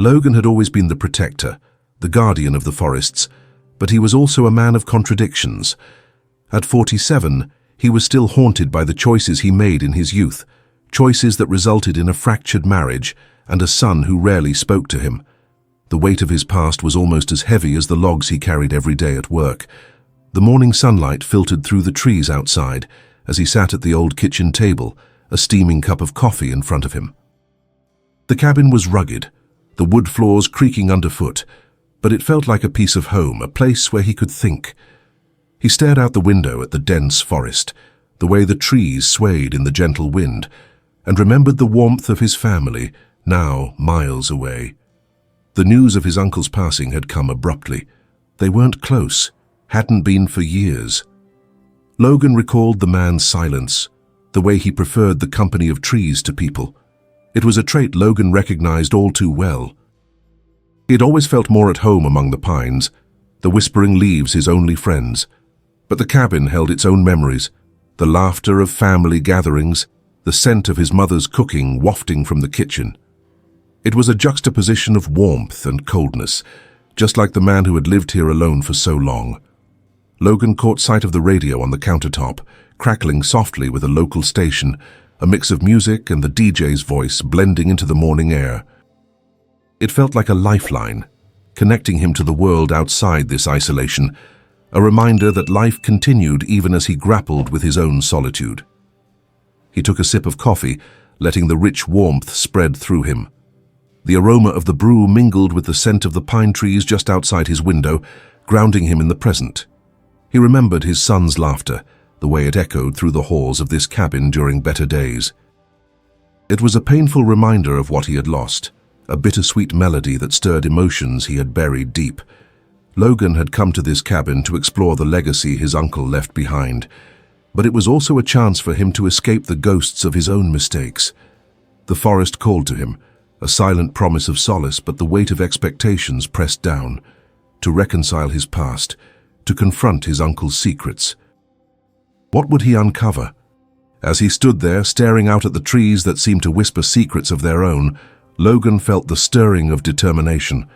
Logan had always been the protector, the guardian of the forests, but he was also a man of contradictions. At 47, he was still haunted by the choices he made in his youth, choices that resulted in a fractured marriage and a son who rarely spoke to him. The weight of his past was almost as heavy as the logs he carried every day at work. The morning sunlight filtered through the trees outside as he sat at the old kitchen table, a steaming cup of coffee in front of him. The cabin was rugged, the wood floors creaking underfoot, but it felt like a piece of home, a place where he could think. He stared out the window at the dense forest, the way the trees swayed in the gentle wind, and remembered the warmth of his family, now miles away. The news of his uncle's passing had come abruptly. They weren't close, hadn't been for years. Logan recalled the man's silence, the way he preferred the company of trees to people. It was a trait Logan recognized all too well. He had always felt more at home among the pines, the whispering leaves his only friends. But the cabin held its own memories, the laughter of family gatherings, the scent of his mother's cooking wafting from the kitchen. It was a juxtaposition of warmth and coldness, just like the man who had lived here alone for so long. Logan caught sight of the radio on the countertop, crackling softly with a local station, a mix of music and the DJ's voice blending into the morning air. It felt like a lifeline, connecting him to the world outside this isolation, a reminder that life continued even as he grappled with his own solitude. He took a sip of coffee, letting the rich warmth spread through him. The aroma of the brew mingled with the scent of the pine trees just outside his window, grounding him in the present. He remembered his son's laughter, the way it echoed through the halls of this cabin during better days. It was a painful reminder of what he had lost, a bittersweet melody that stirred emotions he had buried deep. Logan had come to this cabin to explore the legacy his uncle left behind, but it was also a chance for him to escape the ghosts of his own mistakes. The forest called to him, a silent promise of solace, but the weight of expectations pressed down, to reconcile his past, to confront his uncle's secrets. What would he uncover? As he stood there, staring out at the trees that seemed to whisper secrets of their own, Logan felt the stirring of determination.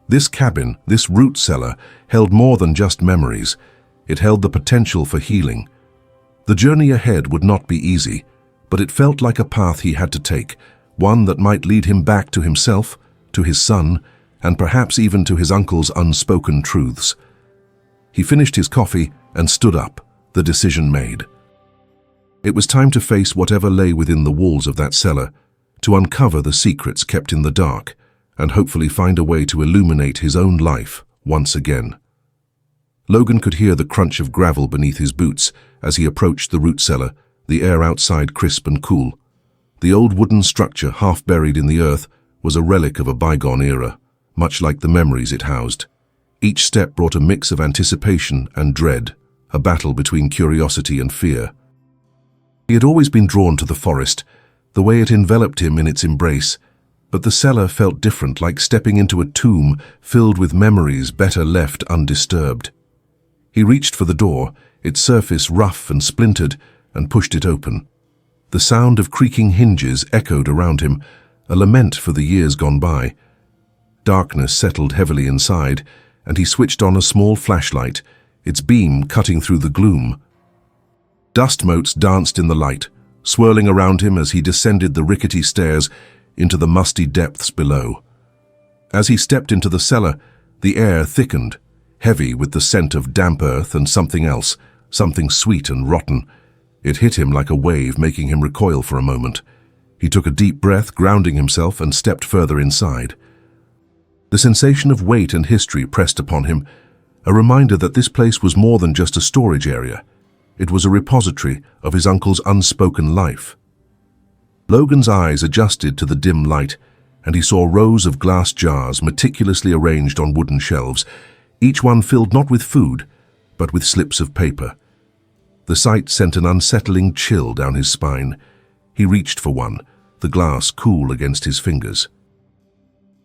This cabin, this root cellar, held more than just memories. It held the potential for healing. The journey ahead would not be easy, but it felt like a path he had to take, one that might lead him back to himself, to his son, and perhaps even to his uncle's unspoken truths. He finished his coffee and stood up, the decision made. It was time to face whatever lay within the walls of that cellar, to uncover the secrets kept in the dark, and hopefully find a way to illuminate his own life once again. Logan could hear the crunch of gravel beneath his boots as he approached the root cellar, the air outside crisp and cool. The old wooden structure, half buried in the earth, was a relic of a bygone era, much like the memories it housed. Each step brought a mix of anticipation and dread, a battle between curiosity and fear. He had always been drawn to the forest, the way it enveloped him in its embrace, but the cellar felt different, like stepping into a tomb filled with memories better left undisturbed. He reached for the door, its surface rough and splintered, and pushed it open. The sound of creaking hinges echoed around him, a lament for the years gone by. Darkness settled heavily inside, and he switched on a small flashlight, its beam cutting through the gloom. Dust motes danced in the light, swirling around him as he descended the rickety stairs into the musty depths below. As he stepped into the cellar, the air thickened, heavy with the scent of damp earth and something else, something sweet and rotten. It hit him like a wave, making him recoil for a moment. He took a deep breath, grounding himself, and stepped further inside. The sensation of weight and history pressed upon him, a reminder that this place was more than just a storage area. It was a repository of his uncle's unspoken life. Logan's eyes adjusted to the dim light, and he saw rows of glass jars meticulously arranged on wooden shelves, each one filled not with food, but with slips of paper. The sight sent an unsettling chill down his spine. He reached for one, the glass cool against his fingers.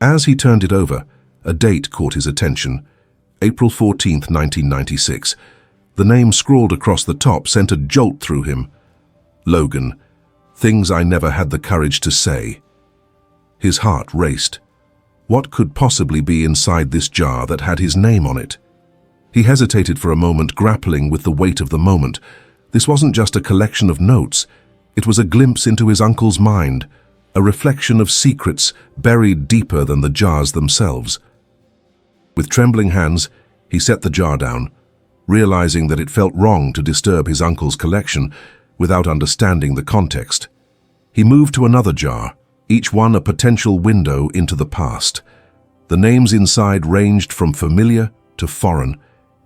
As he turned it over, a date caught his attention. April 14th, 1996. The name scrawled across the top sent a jolt through him. Logan, things I never had the courage to say. His heart raced. What could possibly be inside this jar that had his name on it? He hesitated for a moment, grappling with the weight of the moment. This wasn't just a collection of notes. It was a glimpse into his uncle's mind, a reflection of secrets buried deeper than the jars themselves. With trembling hands, he set the jar down, realizing that it felt wrong to disturb his uncle's collection without understanding the context. He moved to another jar, each one a potential window into the past. The names inside ranged from familiar to foreign,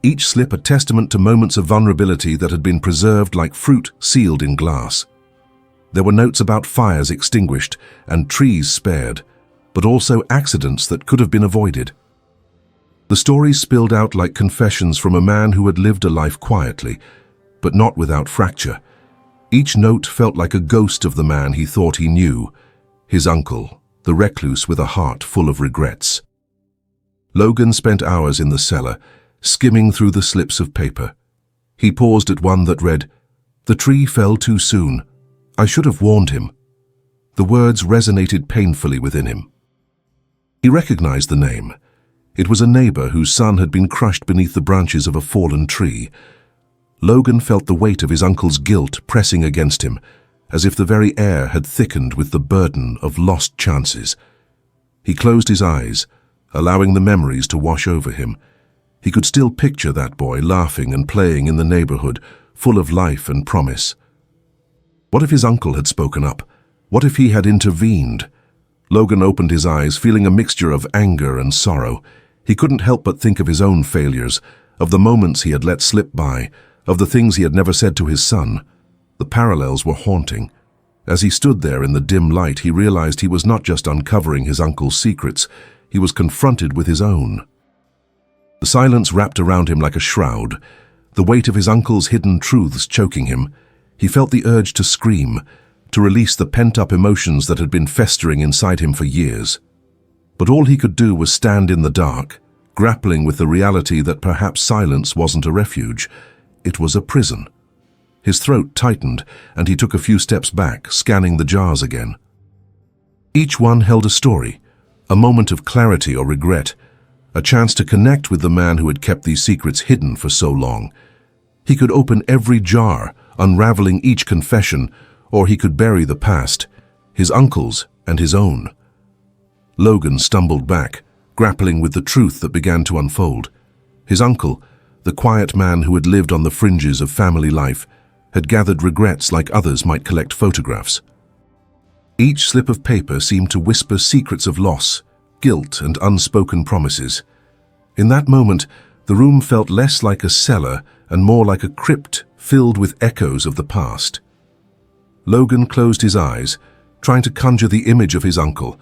each slip a testament to moments of vulnerability that had been preserved like fruit sealed in glass. There were notes about fires extinguished and trees spared, but also accidents that could have been avoided. The stories spilled out like confessions from a man who had lived a life quietly, but not without fracture. Each note felt like a ghost of the man he thought he knew, his uncle, the recluse with a heart full of regrets. Logan spent hours in the cellar, skimming through the slips of paper. He paused at one that read, "The tree fell too soon. I should have warned him." The words resonated painfully within him. He recognized the name. It was a neighbor whose son had been crushed beneath the branches of a fallen tree. Logan felt the weight of his uncle's guilt pressing against him, as if the very air had thickened with the burden of lost chances. He closed his eyes, allowing the memories to wash over him. He could still picture that boy laughing and playing in the neighborhood, full of life and promise. What if his uncle had spoken up? What if he had intervened? Logan opened his eyes, feeling a mixture of anger and sorrow. He couldn't help but think of his own failures, of the moments he had let slip by, of the things he had never said to his son. The parallels were haunting. As he stood there in the dim light, he realized he was not just uncovering his uncle's secrets, he was confronted with his own. The silence wrapped around him like a shroud, the weight of his uncle's hidden truths choking him. He felt the urge to scream, to release the pent-up emotions that had been festering inside him for years. But all he could do was stand in the dark, grappling with the reality that perhaps silence wasn't a refuge. It was a prison. His throat tightened, and he took a few steps back, scanning the jars again. Each one held a story, a moment of clarity or regret, a chance to connect with the man who had kept these secrets hidden for so long. He could open every jar, unraveling each confession, or he could bury the past, his uncle's and his own. Logan stumbled back, grappling with the truth that began to unfold. His uncle, the quiet man who had lived on the fringes of family life, had gathered regrets like others might collect photographs. Each slip of paper seemed to whisper secrets of loss, guilt, and unspoken promises. In that moment, the room felt less like a cellar and more like a crypt filled with echoes of the past. Logan closed his eyes, trying to conjure the image of his uncle,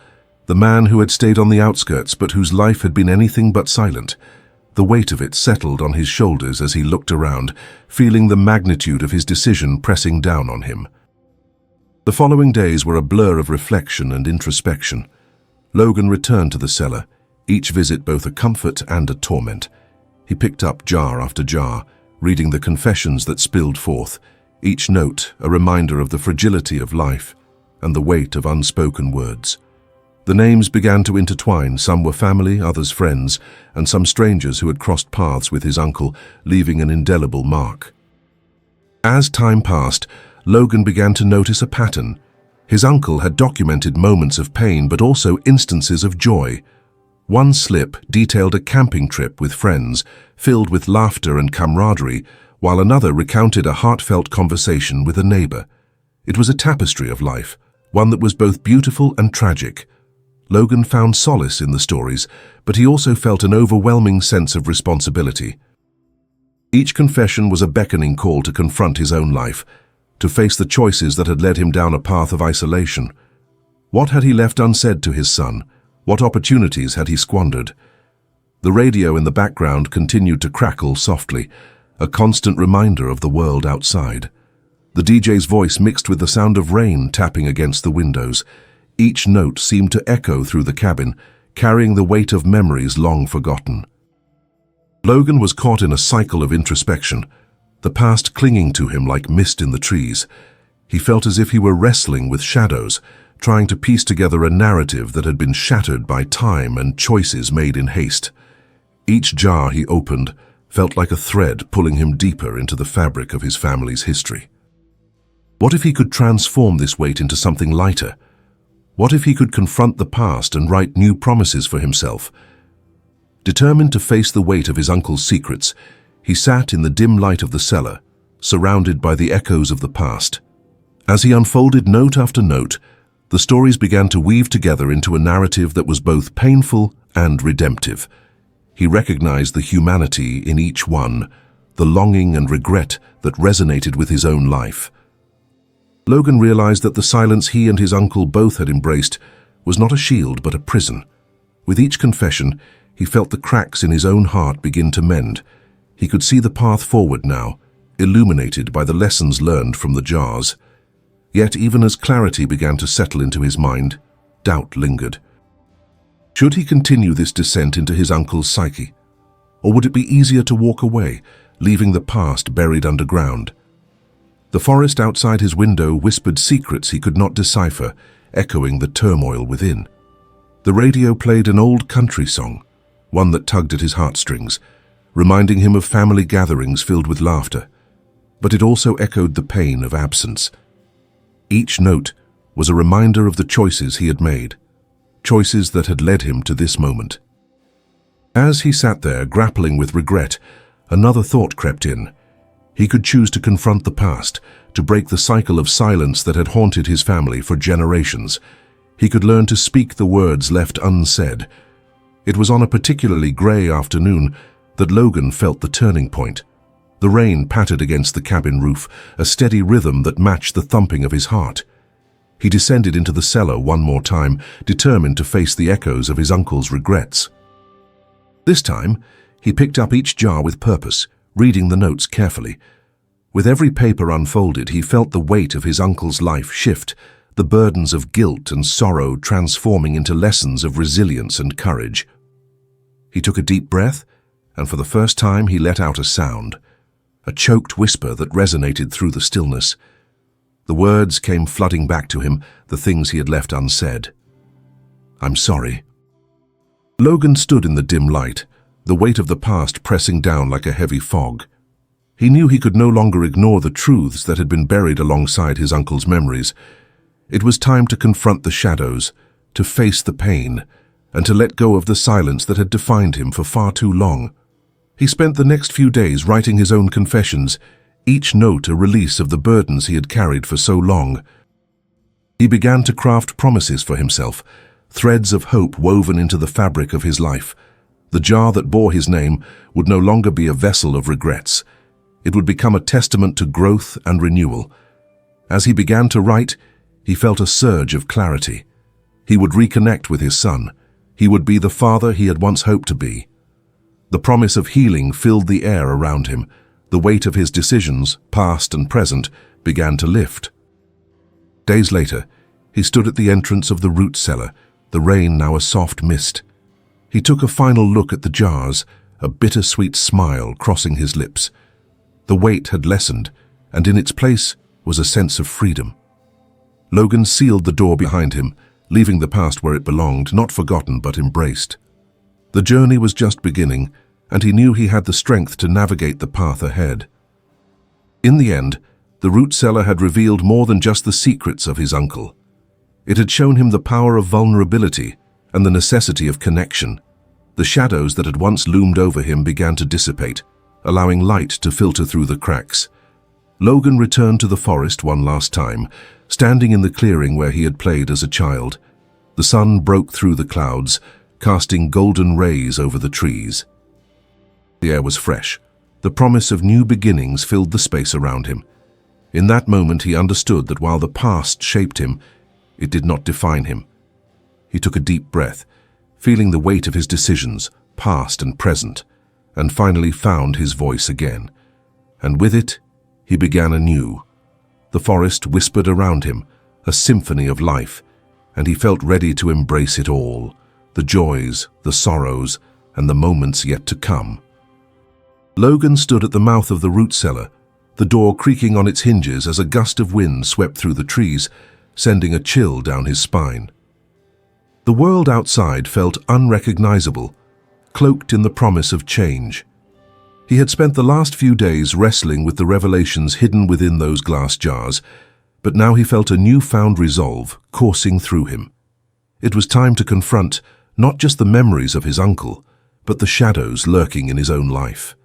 the man who had stayed on the outskirts but whose life had been anything but silent. The weight of it settled on his shoulders as he looked around, feeling the magnitude of his decision pressing down on him. The following days were a blur of reflection and introspection. Logan returned to the cellar, each visit both a comfort and a torment. He picked up jar after jar, reading the confessions that spilled forth, each note a reminder of the fragility of life and the weight of unspoken words. The names began to intertwine. Some were family, others friends, and some strangers who had crossed paths with his uncle, leaving an indelible mark. As time passed, Logan began to notice a pattern. His uncle had documented moments of pain, but also instances of joy. One slip detailed a camping trip with friends, filled with laughter and camaraderie, while another recounted a heartfelt conversation with a neighbor. It was a tapestry of life, one that was both beautiful and tragic. Logan found solace in the stories, but he also felt an overwhelming sense of responsibility. Each confession was a beckoning call to confront his own life, to face the choices that had led him down a path of isolation. What had he left unsaid to his son? What opportunities had he squandered? The radio in the background continued to crackle softly, a constant reminder of the world outside. The DJ's voice mixed with the sound of rain tapping against the windows. Each note seemed to echo through the cabin, carrying the weight of memories long forgotten. Logan was caught in a cycle of introspection, the past clinging to him like mist in the trees. He felt as if he were wrestling with shadows, trying to piece together a narrative that had been shattered by time and choices made in haste. Each jar he opened felt like a thread pulling him deeper into the fabric of his family's history. What if he could transform this weight into something lighter? What if he could confront the past and write new promises for himself? Determined to face the weight of his uncle's secrets, he sat in the dim light of the cellar, surrounded by the echoes of the past. As he unfolded note after note, the stories began to weave together into a narrative that was both painful and redemptive. He recognized the humanity in each one, the longing and regret that resonated with his own life. Logan realized that the silence he and his uncle both had embraced was not a shield but a prison. With each confession, he felt the cracks in his own heart begin to mend. He could see the path forward now, illuminated by the lessons learned from the jars. Yet even as clarity began to settle into his mind, doubt lingered. Should he continue this descent into his uncle's psyche? Or would it be easier to walk away, leaving the past buried underground? The forest outside his window whispered secrets he could not decipher, echoing the turmoil within. The radio played an old country song, one that tugged at his heartstrings, reminding him of family gatherings filled with laughter. But it also echoed the pain of absence. Each note was a reminder of the choices he had made, choices that had led him to this moment. As he sat there grappling with regret, another thought crept in. He could choose to confront the past, to break the cycle of silence that had haunted his family for generations. He could learn to speak the words left unsaid. It was on a particularly grey afternoon that Logan felt the turning point. The rain pattered against the cabin roof, a steady rhythm that matched the thumping of his heart. He descended into the cellar one more time, determined to face the echoes of his uncle's regrets. This time, he picked up each jar with purpose, reading the notes carefully. With every paper unfolded, he felt the weight of his uncle's life shift, the burdens of guilt and sorrow transforming into lessons of resilience and courage. He took a deep breath, and for the first time he let out a sound, a choked whisper that resonated through the stillness. The words came flooding back to him, the things he had left unsaid. "I'm sorry." Logan stood in the dim light, the weight of the past pressing down like a heavy fog. He knew he could no longer ignore the truths that had been buried alongside his uncle's memories. It was time to confront the shadows, to face the pain, and to let go of the silence that had defined him for far too long. He spent the next few days writing his own confessions, each note a release of the burdens he had carried for so long. He began to craft promises for himself, threads of hope woven into the fabric of his life. The jar that bore his name would no longer be a vessel of regrets. It would become a testament to growth and renewal. As he began to write, he felt a surge of clarity. He would reconnect with his son. He would be the father he had once hoped to be. The promise of healing filled the air around him. The weight of his decisions, past and present, began to lift. Days later, he stood at the entrance of the root cellar, the rain now a soft mist. He took a final look at the jars, a bittersweet smile crossing his lips. The weight had lessened, and in its place was a sense of freedom. Logan sealed the door behind him, leaving the past where it belonged, not forgotten but embraced. The journey was just beginning, and he knew he had the strength to navigate the path ahead. In the end, the root cellar had revealed more than just the secrets of his uncle. It had shown him the power of vulnerability and the necessity of connection. The shadows that had once loomed over him began to dissipate, allowing light to filter through the cracks. Logan returned to the forest one last time, standing in the clearing where he had played as a child. The sun broke through the clouds, casting golden rays over the trees. The air was fresh. The promise of new beginnings filled the space around him. In that moment he understood that while the past shaped him, it did not define him. He took a deep breath, feeling the weight of his decisions, past and present, and finally found his voice again. And with it, he began anew. The forest whispered around him, a symphony of life, and he felt ready to embrace it all, the joys, the sorrows, and the moments yet to come. Logan stood at the mouth of the root cellar, the door creaking on its hinges as a gust of wind swept through the trees, sending a chill down his spine. The world outside felt unrecognizable, cloaked in the promise of change. He had spent the last few days wrestling with the revelations hidden within those glass jars, but now he felt a newfound resolve coursing through him. It was time to confront not just the memories of his uncle, but the shadows lurking in his own life.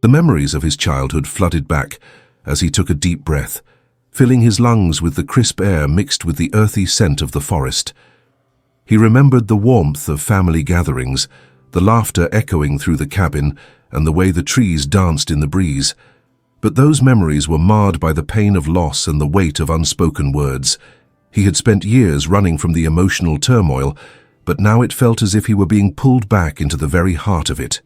The memories of his childhood flooded back as he took a deep breath, filling his lungs with the crisp air mixed with the earthy scent of the forest. He remembered the warmth of family gatherings, the laughter echoing through the cabin, and the way the trees danced in the breeze. But those memories were marred by the pain of loss and the weight of unspoken words. He had spent years running from the emotional turmoil, but now it felt as if he were being pulled back into the very heart of it.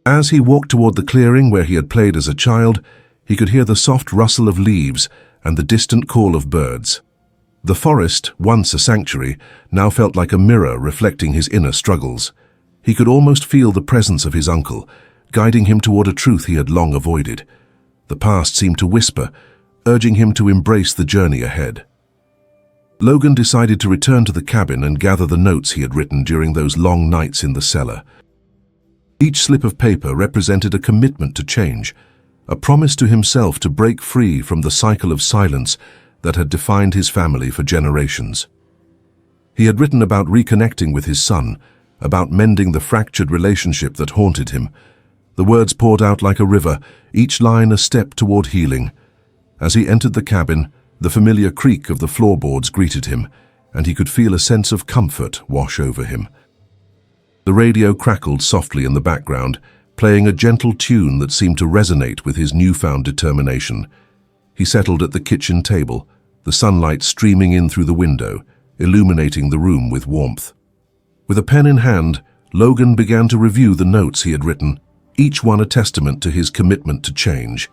As he walked toward the clearing where he had played as a child, he could hear the soft rustle of leaves and the distant call of birds. The forest, once a sanctuary, now felt like a mirror reflecting his inner struggles. He could almost feel the presence of his uncle, guiding him toward a truth he had long avoided. The past seemed to whisper, urging him to embrace the journey ahead. Logan decided to return to the cabin and gather the notes he had written during those long nights in the cellar. Each slip of paper represented a commitment to change, a promise to himself to break free from the cycle of silence that had defined his family for generations. He had written about reconnecting with his son, about mending the fractured relationship that haunted him. The words poured out like a river, each line a step toward healing. As he entered the cabin, the familiar creak of the floorboards greeted him, and he could feel a sense of comfort wash over him. The radio crackled softly in the background, playing a gentle tune that seemed to resonate with his newfound determination. He settled at the kitchen table, the sunlight streaming in through the window, illuminating the room with warmth. With a pen in hand, Logan began to review the notes he had written, each one a testament to his commitment to change.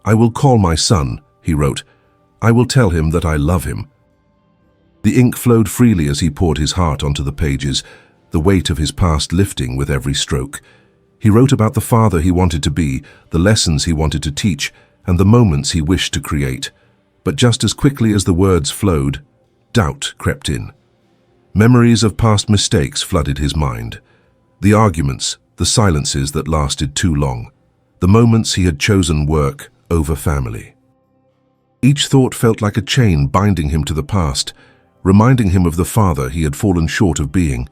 "I will call my son," he wrote. "I will tell him that I love him." The ink flowed freely as he poured his heart onto the pages, the weight of his past lifting with every stroke. He wrote about the father he wanted to be, the lessons he wanted to teach, and the moments he wished to create. But just as quickly as the words flowed, doubt crept in. Memories of past mistakes flooded his mind. The arguments, the silences that lasted too long, the moments he had chosen work over family. Each thought felt like a chain binding him to the past, reminding him of the father he had fallen short of being.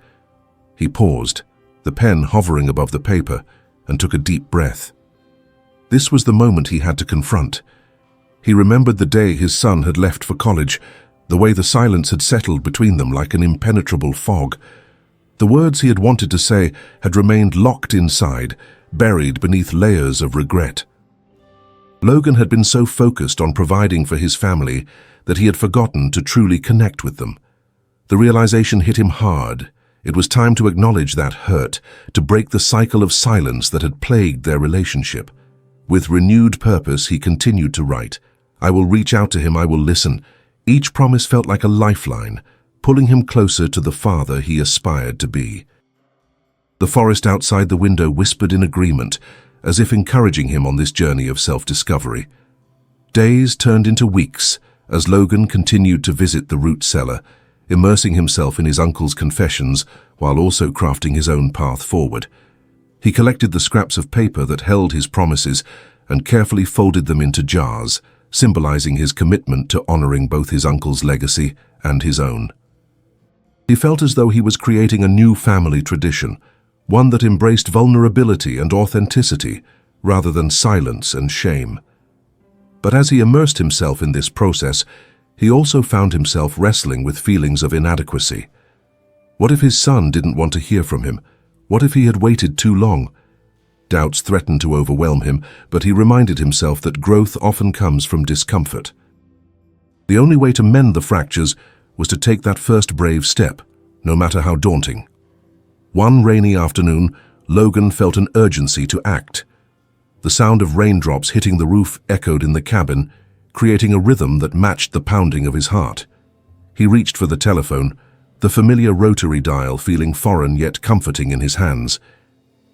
He paused, the pen hovering above the paper, and took a deep breath. This was the moment he had to confront. He remembered the day his son had left for college, the way the silence had settled between them like an impenetrable fog. The words he had wanted to say had remained locked inside, buried beneath layers of regret. Logan had been so focused on providing for his family that he had forgotten to truly connect with them. The realization hit him hard. It was time to acknowledge that hurt, to break the cycle of silence that had plagued their relationship. With renewed purpose, he continued to write. "I will reach out to him, I will listen." Each promise felt like a lifeline, pulling him closer to the father he aspired to be. The forest outside the window whispered in agreement, as if encouraging him on this journey of self-discovery. Days turned into weeks as Logan continued to visit the root cellar, immersing himself in his uncle's confessions while also crafting his own path forward. He collected the scraps of paper that held his promises and carefully folded them into jars, symbolizing his commitment to honoring both his uncle's legacy and his own. He felt as though he was creating a new family tradition, one that embraced vulnerability and authenticity rather than silence and shame. But as he immersed himself in this process, he also found himself wrestling with feelings of inadequacy. What if his son didn't want to hear from him? What if he had waited too long? Doubts threatened to overwhelm him, but he reminded himself that growth often comes from discomfort. The only way to mend the fractures was to take that first brave step, no matter how daunting. One rainy afternoon, Logan felt an urgency to act. The sound of raindrops hitting the roof echoed in the cabin, creating a rhythm that matched the pounding of his heart. He reached for the telephone, the familiar rotary dial feeling foreign yet comforting in his hands.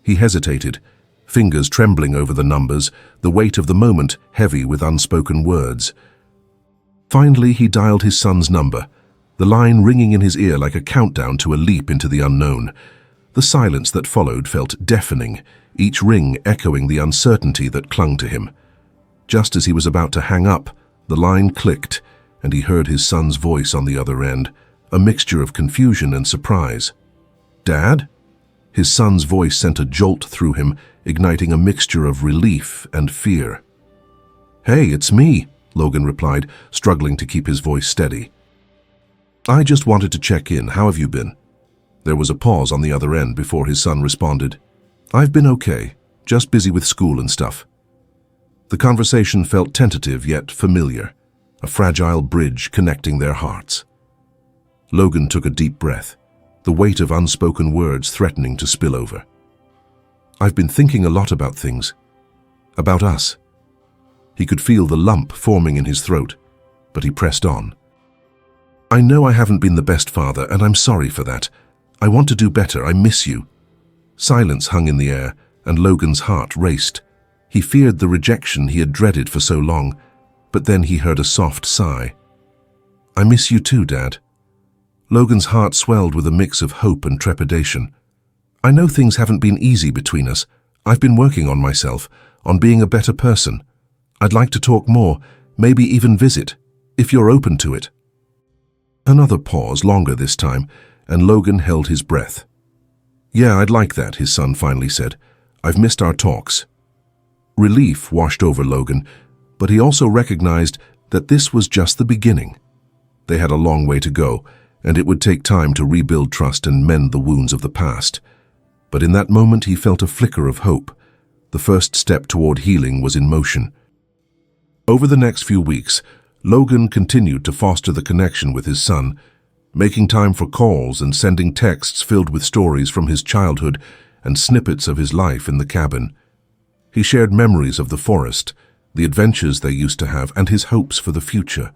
He hesitated, fingers trembling over the numbers, the weight of the moment heavy with unspoken words. Finally, he dialed his son's number, the line ringing in his ear like a countdown to a leap into the unknown. The silence that followed felt deafening, each ring echoing the uncertainty that clung to him. Just as he was about to hang up, the line clicked, and he heard his son's voice on the other end, a mixture of confusion and surprise. "Dad?" His son's voice sent a jolt through him, igniting a mixture of relief and fear. "Hey, it's me," Logan replied, struggling to keep his voice steady. "I just wanted to check in. How have you been?" There was a pause on the other end before his son responded. "I've been okay, just busy with school and stuff." The conversation felt tentative yet familiar, a fragile bridge connecting their hearts. Logan took a deep breath, the weight of unspoken words threatening to spill over. "I've been thinking a lot about things. About us." He could feel the lump forming in his throat, but he pressed on. "I know I haven't been the best father, and I'm sorry for that. I want to do better. I miss you." Silence hung in the air, and Logan's heart raced. He feared the rejection he had dreaded for so long, but then he heard a soft sigh. "I miss you too, Dad." Logan's heart swelled with a mix of hope and trepidation. "I know things haven't been easy between us. I've been working on myself, on being a better person. I'd like to talk more, maybe even visit, if you're open to it." Another pause, longer this time, and Logan held his breath. "Yeah, I'd like that," his son finally said. "I've missed our talks." Relief washed over Logan, but he also recognized that this was just the beginning. They had a long way to go, and it would take time to rebuild trust and mend the wounds of the past. But in that moment he felt a flicker of hope. The first step toward healing was in motion. Over the next few weeks, Logan continued to foster the connection with his son, making time for calls and sending texts filled with stories from his childhood and snippets of his life in the cabin. He shared memories of the forest, the adventures they used to have, and his hopes for the future.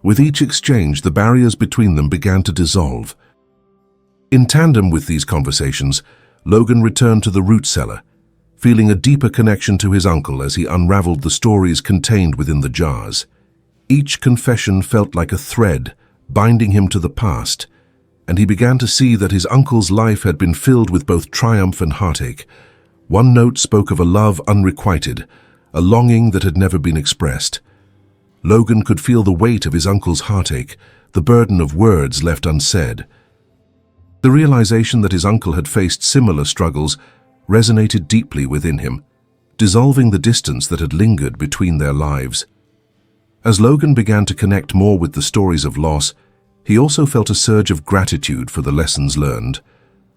With each exchange, the barriers between them began to dissolve. In tandem with these conversations, Logan returned to the root cellar, feeling a deeper connection to his uncle as he unraveled the stories contained within the jars. Each confession felt like a thread, binding him to the past, and he began to see that his uncle's life had been filled with both triumph and heartache. One note spoke of a love unrequited, a longing that had never been expressed. Logan could feel the weight of his uncle's heartache, the burden of words left unsaid. The realization that his uncle had faced similar struggles resonated deeply within him, dissolving the distance that had lingered between their lives. As Logan began to connect more with the stories of loss, he also felt a surge of gratitude for the lessons learned.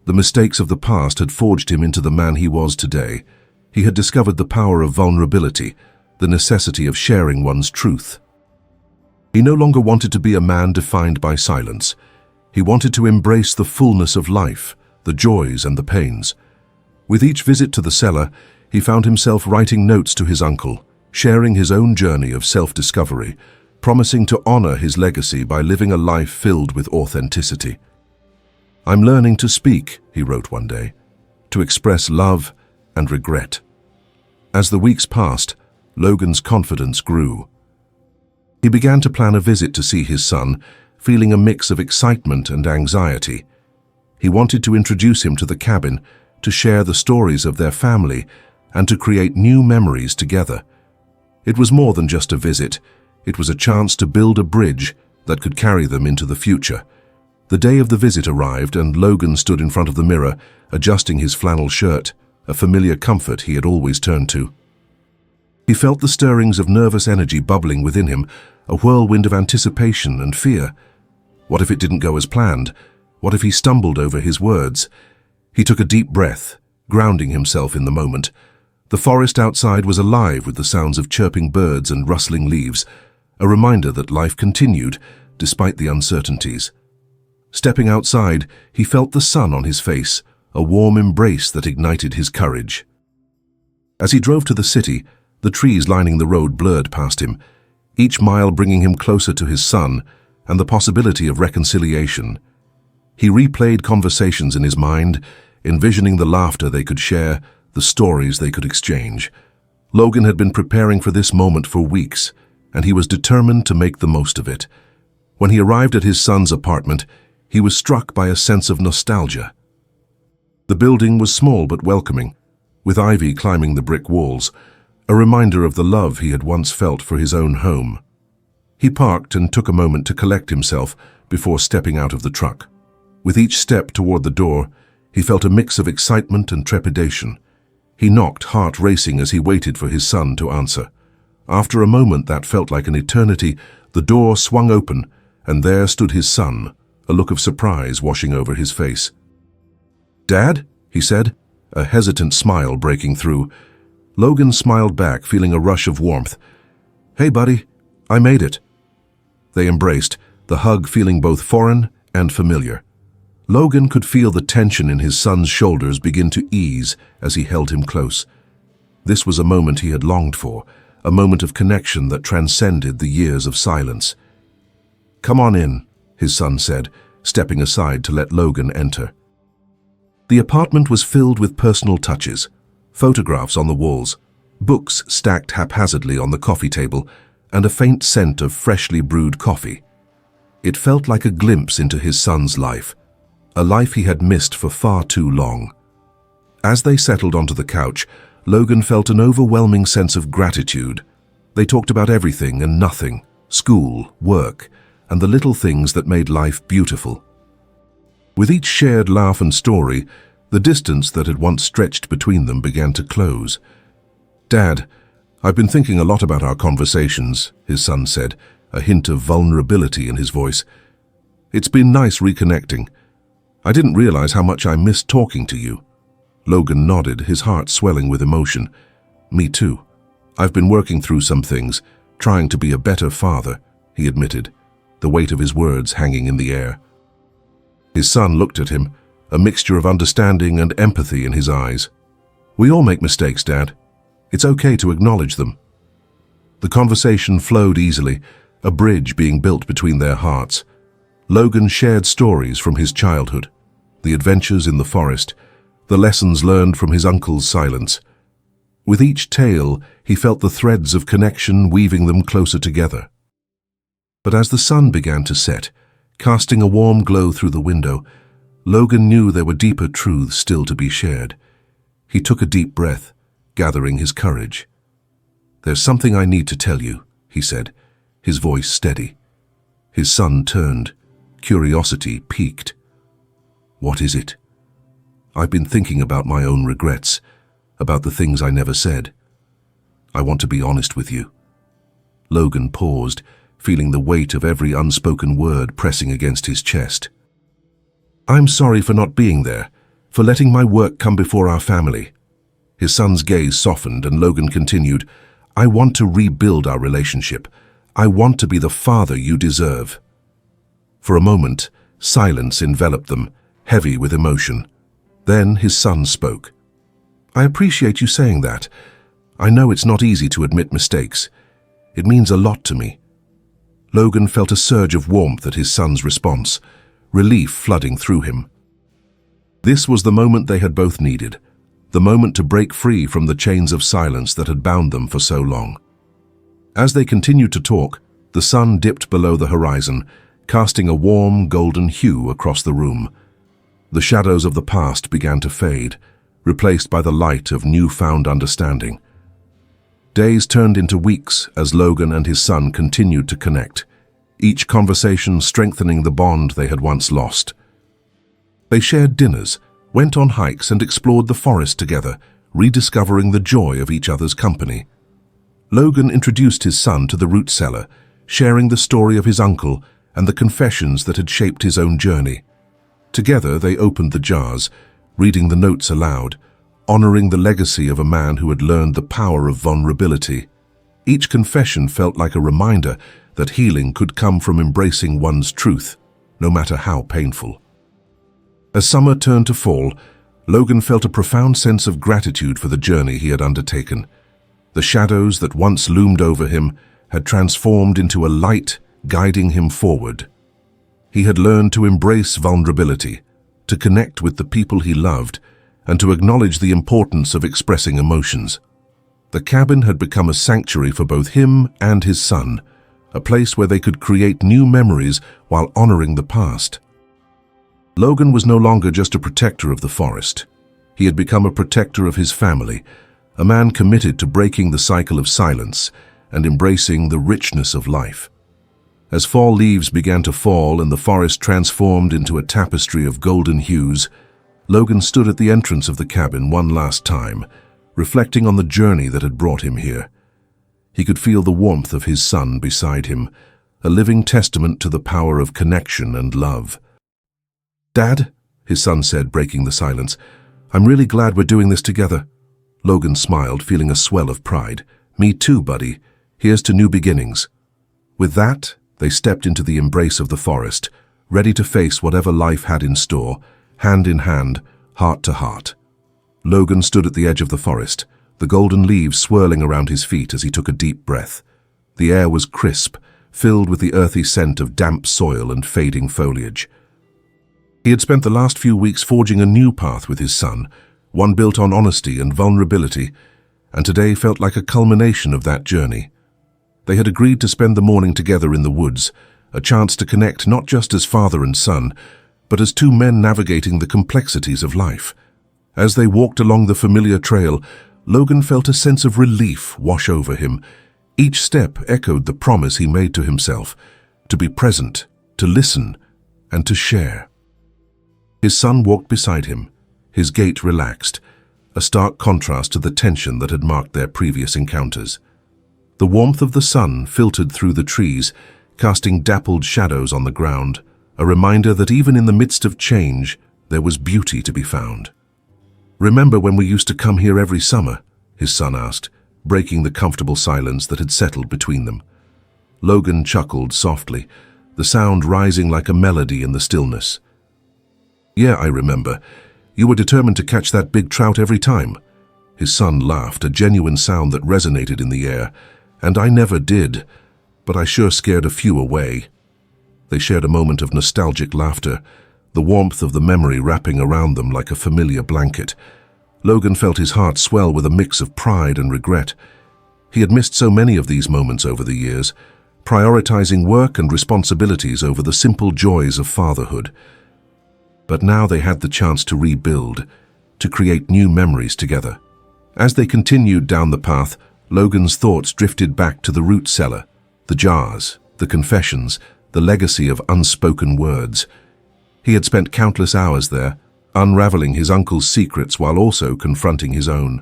The mistakes of the past had forged him into the man he was today. He had discovered the power of vulnerability, the necessity of sharing one's truth. He no longer wanted to be a man defined by silence. He wanted to embrace the fullness of life, the joys and the pains. With each visit to the cellar, he found himself writing notes to his uncle, sharing his own journey of self-discovery, promising to honor his legacy by living a life filled with authenticity. "I'm learning to speak," he wrote one day, "to express love and regret." As the weeks passed, Logan's confidence grew. He began to plan a visit to see his son, feeling a mix of excitement and anxiety. He wanted to introduce him to the cabin, to share the stories of their family, and to create new memories together. It was more than just a visit. It was a chance to build a bridge that could carry them into the future. The day of the visit arrived, and Logan stood in front of the mirror, adjusting his flannel shirt, a familiar comfort he had always turned to. He felt the stirrings of nervous energy bubbling within him, a whirlwind of anticipation and fear. What if it didn't go as planned? What if he stumbled over his words? He took a deep breath, grounding himself in the moment. The forest outside was alive with the sounds of chirping birds and rustling leaves, a reminder that life continued despite the uncertainties. Stepping outside, he felt the sun on his face, a warm embrace that ignited his courage. As he drove to the city, the trees lining the road blurred past him, each mile bringing him closer to his son and the possibility of reconciliation. He replayed conversations in his mind, envisioning the laughter they could share, the stories they could exchange. Logan had been preparing for this moment for weeks, and he was determined to make the most of it. When he arrived at his son's apartment, he was struck by a sense of nostalgia. The building was small but welcoming, with ivy climbing the brick walls, a reminder of the love he had once felt for his own home. He parked and took a moment to collect himself before stepping out of the truck. With each step toward the door, he felt a mix of excitement and trepidation. He knocked, heart racing as he waited for his son to answer. After a moment that felt like an eternity, the door swung open, and there stood his son, a look of surprise washing over his face. "Dad?" he said, a hesitant smile breaking through. Logan smiled back, feeling a rush of warmth. "Hey, buddy, I made it." They embraced, the hug feeling both foreign and familiar. Logan could feel the tension in his son's shoulders begin to ease as he held him close. This was a moment he had longed for, a moment of connection that transcended the years of silence. "Come on in," his son said, stepping aside to let Logan enter. The apartment was filled with personal touches, photographs on the walls, books stacked haphazardly on the coffee table, and a faint scent of freshly brewed coffee. It felt like a glimpse into his son's life, a life he had missed for far too long. As they settled onto the couch, Logan felt an overwhelming sense of gratitude. They talked about everything and nothing, school, work, and the little things that made life beautiful. With each shared laugh and story, the distance that had once stretched between them began to close. "Dad, I've been thinking a lot about our conversations," his son said, a hint of vulnerability in his voice. "It's been nice reconnecting. I didn't realize how much I missed talking to you." Logan nodded, his heart swelling with emotion. "Me too. I've been working through some things, trying to be a better father," he admitted, the weight of his words hanging in the air. His son looked at him, a mixture of understanding and empathy in his eyes. "We all make mistakes, Dad. It's okay to acknowledge them." The conversation flowed easily, a bridge being built between their hearts. Logan shared stories from his childhood, the adventures in the forest, the lessons learned from his uncle's silence. With each tale, he felt the threads of connection weaving them closer together. But as the sun began to set, casting a warm glow through the window, Logan knew there were deeper truths still to be shared. He took a deep breath, gathering his courage. "There's something I need to tell you," he said, his voice steady. His son turned, curiosity piqued. "What is it?" "I've been thinking about my own regrets, about the things I never said. I want to be honest with you." Logan paused, feeling the weight of every unspoken word pressing against his chest. "I'm sorry for not being there, for letting my work come before our family." His son's gaze softened and Logan continued, "I want to rebuild our relationship. I want to be the father you deserve." For a moment, silence enveloped them, heavy with emotion. Then his son spoke. "I appreciate you saying that. I know it's not easy to admit mistakes. It means a lot to me." Logan felt a surge of warmth at his son's response, relief flooding through him. This was the moment they had both needed, the moment to break free from the chains of silence that had bound them for so long. As they continued to talk, the sun dipped below the horizon, casting a warm golden hue across the room. The shadows of the past began to fade, replaced by the light of newfound understanding. Days turned into weeks as Logan and his son continued to connect, each conversation strengthening the bond they had once lost. They shared dinners, went on hikes and explored the forest together, rediscovering the joy of each other's company. Logan introduced his son to the root cellar, sharing the story of his uncle and the confessions that had shaped his own journey. Together they opened the jars, reading the notes aloud, honoring the legacy of a man who had learned the power of vulnerability. Each confession felt like a reminder that healing could come from embracing one's truth, no matter how painful. As summer turned to fall, Logan felt a profound sense of gratitude for the journey he had undertaken. The shadows that once loomed over him had transformed into a light guiding him forward. He had learned to embrace vulnerability, to connect with the people he loved, and to acknowledge the importance of expressing emotions. The cabin had become a sanctuary for both him and his son, a place where they could create new memories while honoring the past. Logan was no longer just a protector of the forest. He had become a protector of his family, a man committed to breaking the cycle of silence and embracing the richness of life. As fall leaves began to fall and the forest transformed into a tapestry of golden hues, Logan stood at the entrance of the cabin one last time, reflecting on the journey that had brought him here. He could feel the warmth of his son beside him, a living testament to the power of connection and love. "Dad," his son said, breaking the silence, "I'm really glad we're doing this together." Logan smiled, feeling a swell of pride. "Me too, buddy. Here's to new beginnings." With that, they stepped into the embrace of the forest, ready to face whatever life had in store, hand in hand, heart to heart. Logan stood at the edge of the forest, the golden leaves swirling around his feet as he took a deep breath. The air was crisp, filled with the earthy scent of damp soil and fading foliage. He had spent the last few weeks forging a new path with his son, one built on honesty and vulnerability, and today felt like a culmination of that journey. They had agreed to spend the morning together in the woods, a chance to connect not just as father and son, but as two men navigating the complexities of life. As they walked along the familiar trail, Logan felt a sense of relief wash over him. Each step echoed the promise he made to himself, to be present, to listen, and to share. His son walked beside him, his gait relaxed, a stark contrast to the tension that had marked their previous encounters. The warmth of the sun filtered through the trees, casting dappled shadows on the ground, a reminder that even in the midst of change, there was beauty to be found. "Remember when we used to come here every summer?" his son asked, breaking the comfortable silence that had settled between them. Logan chuckled softly, the sound rising like a melody in the stillness. "Yeah, I remember. You were determined to catch that big trout every time." His son laughed, a genuine sound that resonated in the air. "And I never did, but I sure scared a few away." They shared a moment of nostalgic laughter, the warmth of the memory wrapping around them like a familiar blanket. Logan felt his heart swell with a mix of pride and regret. He had missed so many of these moments over the years, prioritizing work and responsibilities over the simple joys of fatherhood. But now they had the chance to rebuild, to create new memories together. As they continued down the path, Logan's thoughts drifted back to the root cellar, the jars, the confessions, the legacy of unspoken words. He had spent countless hours there, unraveling his uncle's secrets while also confronting his own.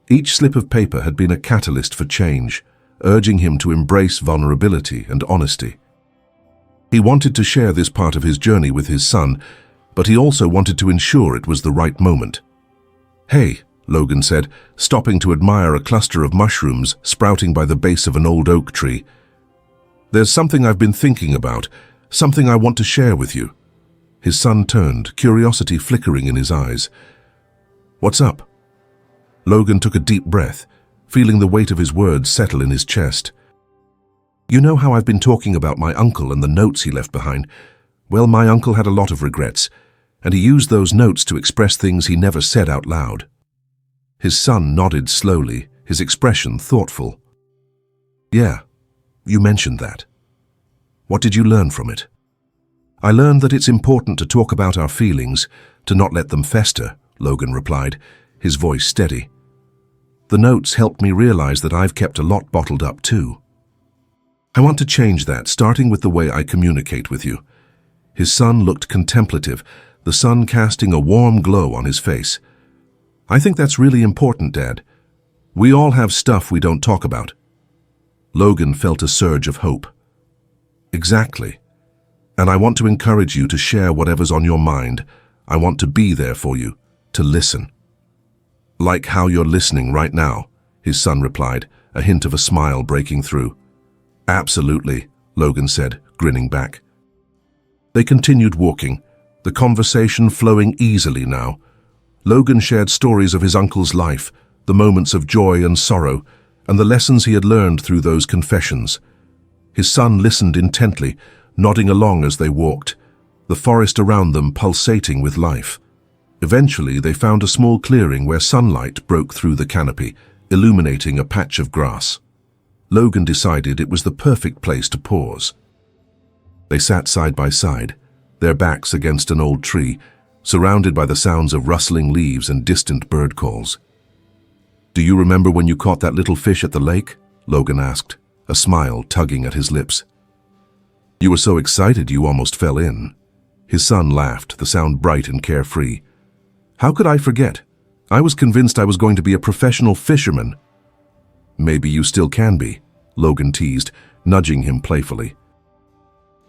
Each slip of paper had been a catalyst for change, urging him to embrace vulnerability and honesty. He wanted to share this part of his journey with his son, but he also wanted to ensure it was the right moment. "Hey," Logan said, stopping to admire a cluster of mushrooms sprouting by the base of an old oak tree. "There's something I've been thinking about, something I want to share with you." His son turned, curiosity flickering in his eyes. "What's up?" Logan took a deep breath, feeling the weight of his words settle in his chest. "You know how I've been talking about my uncle and the notes he left behind? Well, my uncle had a lot of regrets, and he used those notes to express things he never said out loud." His son nodded slowly, his expression thoughtful. "Yeah, you mentioned that. What did you learn from it?" "I learned that it's important to talk about our feelings, to not let them fester," Logan replied, his voice steady. "The notes helped me realize that I've kept a lot bottled up too. I want to change that, starting with the way I communicate with you." His son looked contemplative, the sun casting a warm glow on his face. "I think that's really important, Dad. We all have stuff we don't talk about." Logan felt a surge of hope. "Exactly. And I want to encourage you to share whatever's on your mind. I want to be there for you, to listen." "Like how you're listening right now," his son replied, a hint of a smile breaking through. "Absolutely," Logan said, grinning back. They continued walking, the conversation flowing easily now. Logan shared stories of his uncle's life, the moments of joy and sorrow, and the lessons he had learned through those confessions. His son listened intently, nodding along as they walked, the forest around them pulsating with life. Eventually, they found a small clearing where sunlight broke through the canopy, illuminating a patch of grass. Logan decided it was the perfect place to pause. They sat side by side, their backs against an old tree, surrounded by the sounds of rustling leaves and distant bird calls. "Do you remember when you caught that little fish at the lake?" Logan asked, a smile tugging at his lips. "You were so excited you almost fell in." His son laughed, the sound bright and carefree. "How could I forget? I was convinced I was going to be a professional fisherman." "Maybe you still can be," Logan teased, nudging him playfully.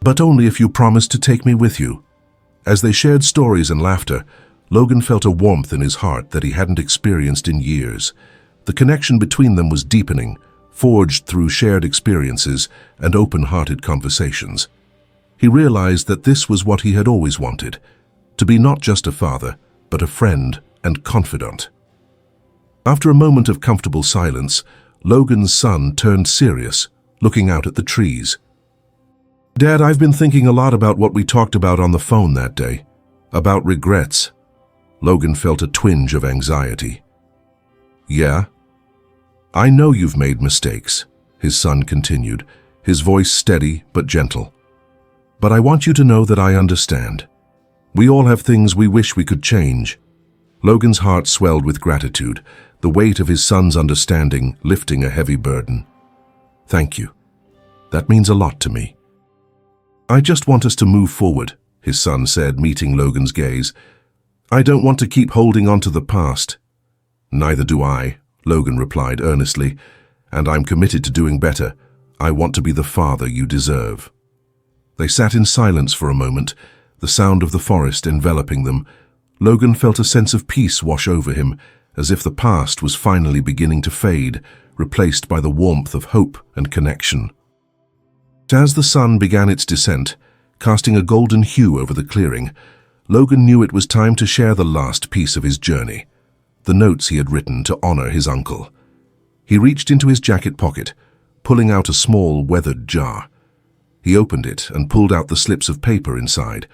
"But only if you promise to take me with you." As they shared stories and laughter, Logan felt a warmth in his heart that he hadn't experienced in years. The connection between them was deepening, forged through shared experiences and open-hearted conversations. He realized that this was what he had always wanted, to be not just a father, but a friend and confidant. After a moment of comfortable silence, Logan's son turned serious, looking out at the trees. "Dad, I've been thinking a lot about what we talked about on the phone that day, about regrets." Logan felt a twinge of anxiety. "Yeah? I know you've made mistakes," his son continued, his voice steady but gentle. "But I want you to know that I understand. We all have things we wish we could change." Logan's heart swelled with gratitude, the weight of his son's understanding lifting a heavy burden. "Thank you. That means a lot to me." "I just want us to move forward," his son said, meeting Logan's gaze. "I don't want to keep holding on to the past." "Neither do I," Logan replied earnestly, "and I'm committed to doing better. I want to be the father you deserve." They sat in silence for a moment, the sound of the forest enveloping them. Logan felt a sense of peace wash over him, as if the past was finally beginning to fade, replaced by the warmth of hope and connection. As the sun began its descent, casting a golden hue over the clearing, Logan knew it was time to share the last piece of his journey, the notes he had written to honor his uncle. He reached into his jacket pocket, pulling out a small, weathered jar. He opened it and pulled out the slips of paper inside.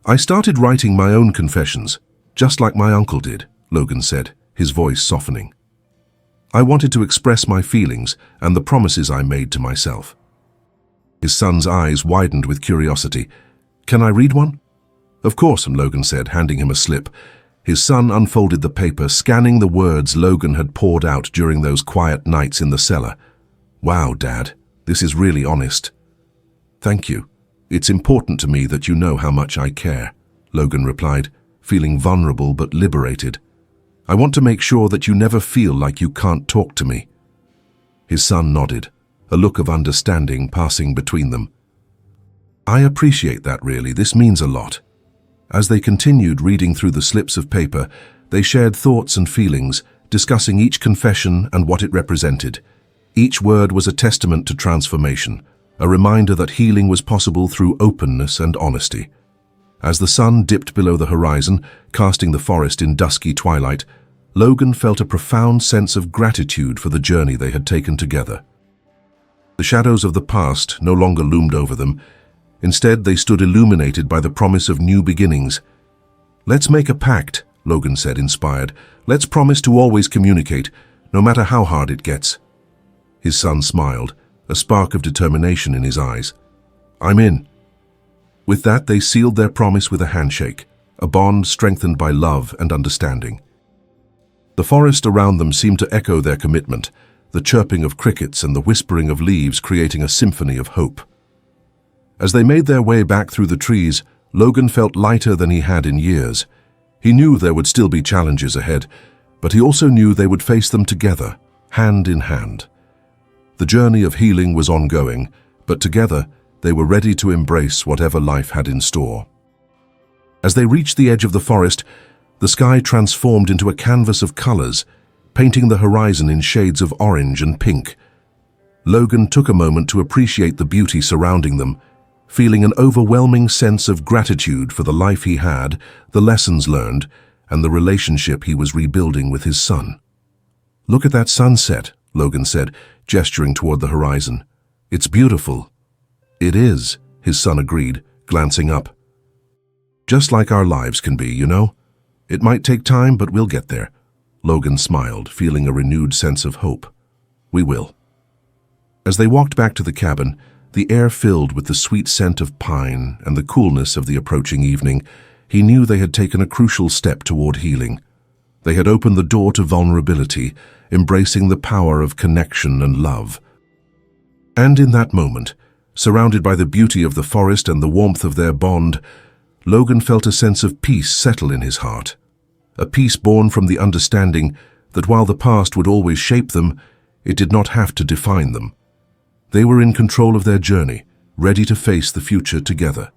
"I started writing my own confessions, just like my uncle did," Logan said, his voice softening. "I wanted to express my feelings and the promises I made to myself." His son's eyes widened with curiosity. "Can I read one?" "Of course," Logan said, handing him a slip. His son unfolded the paper, scanning the words Logan had poured out during those quiet nights in the cellar. "Wow, Dad, this is really honest." "Thank you. It's important to me that you know how much I care," Logan replied, feeling vulnerable but liberated. "I want to make sure that you never feel like you can't talk to me." His son nodded, a look of understanding passing between them. "I appreciate that, really. This means a lot." As they continued reading through the slips of paper, they shared thoughts and feelings, discussing each confession and what it represented. Each word was a testament to transformation, a reminder that healing was possible through openness and honesty. As the sun dipped below the horizon, casting the forest in dusky twilight, Logan felt a profound sense of gratitude for the journey they had taken together. The shadows of the past no longer loomed over them. Instead, they stood illuminated by the promise of new beginnings. "Let's make a pact," Logan said, inspired. "Let's promise to always communicate, no matter how hard it gets." His son smiled, a spark of determination in his eyes. "I'm in." With that, they sealed their promise with a handshake, a bond strengthened by love and understanding. The forest around them seemed to echo their commitment, the chirping of crickets and the whispering of leaves creating a symphony of hope. As they made their way back through the trees, Logan felt lighter than he had in years. He knew there would still be challenges ahead, but he also knew they would face them together, hand in hand. The journey of healing was ongoing, but together they were ready to embrace whatever life had in store. As they reached the edge of the forest, the sky transformed into a canvas of colors, painting the horizon in shades of orange and pink. Logan took a moment to appreciate the beauty surrounding them, feeling an overwhelming sense of gratitude for the life he had, the lessons learned, and the relationship he was rebuilding with his son. "Look at that sunset," Logan said, gesturing toward the horizon. "It's beautiful." "It is," his son agreed, glancing up. "Just like our lives can be, you know. It might take time, but we'll get there." Logan smiled, feeling a renewed sense of hope. We will. As they walked back to the cabin, the air filled with the sweet scent of pine and the coolness of the approaching evening, he knew they had taken a crucial step toward healing. They had opened the door to vulnerability, embracing the power of connection and love. And in that moment, surrounded by the beauty of the forest and the warmth of their bond, Logan felt a sense of peace settle in his heart. A peace born from the understanding that while the past would always shape them, it did not have to define them. They were in control of their journey, ready to face the future together.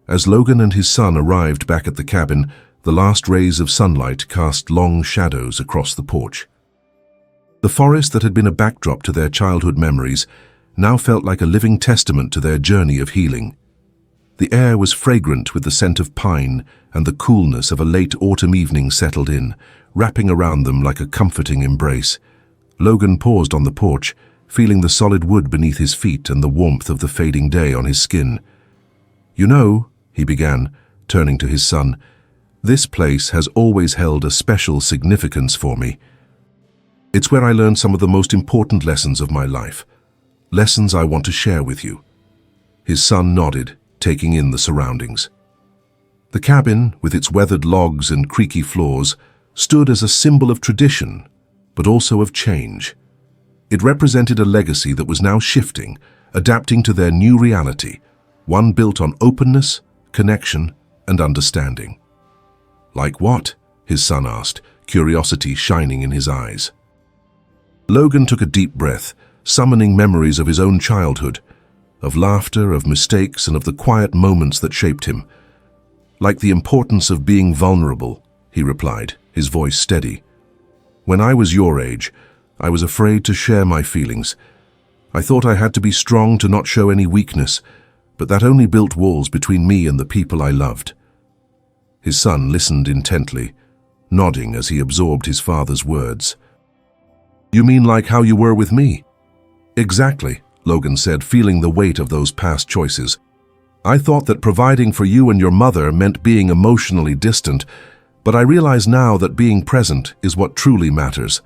As Logan and his son arrived back at the cabin, the last rays of sunlight cast long shadows across the porch. The forest that had been a backdrop to their childhood memories now felt like a living testament to their journey of healing. The air was fragrant with the scent of pine, and the coolness of a late autumn evening settled in, wrapping around them like a comforting embrace. Logan paused on the porch, feeling the solid wood beneath his feet and the warmth of the fading day on his skin. "You know," he began, turning to his son, "this place has always held a special significance for me. It's where I learned some of the most important lessons of my life, lessons I want to share with you." His son nodded, taking in the surroundings. The cabin, with its weathered logs and creaky floors, stood as a symbol of tradition, but also of change. It represented a legacy that was now shifting, adapting to their new reality, one built on openness, connection, and understanding. "Like what?" his son asked, curiosity shining in his eyes. Logan took a deep breath, summoning memories of his own childhood, of laughter, of mistakes, and of the quiet moments that shaped him. "Like the importance of being vulnerable," he replied, his voice steady. "When I was your age, I was afraid to share my feelings. I thought I had to be strong to not show any weakness, but that only built walls between me and the people I loved." His son listened intently, nodding as he absorbed his father's words. "You mean like how you were with me?" "Exactly," Logan said, feeling the weight of those past choices. "I thought that providing for you and your mother meant being emotionally distant, but I realize now that being present is what truly matters.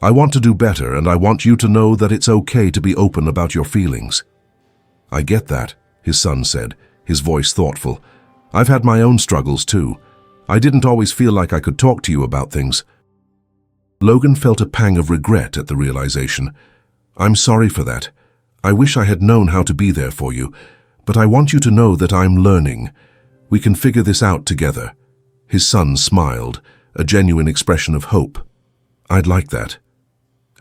I want to do better, and I want you to know that it's okay to be open about your feelings." "I get that," his son said, his voice thoughtful. "I've had my own struggles too. I didn't always feel like I could talk to you about things." Logan felt a pang of regret at the realization. "I'm sorry for that. I wish I had known how to be there for you, but I want you to know that I'm learning. We can figure this out together." His son smiled, a genuine expression of hope. "I'd like that."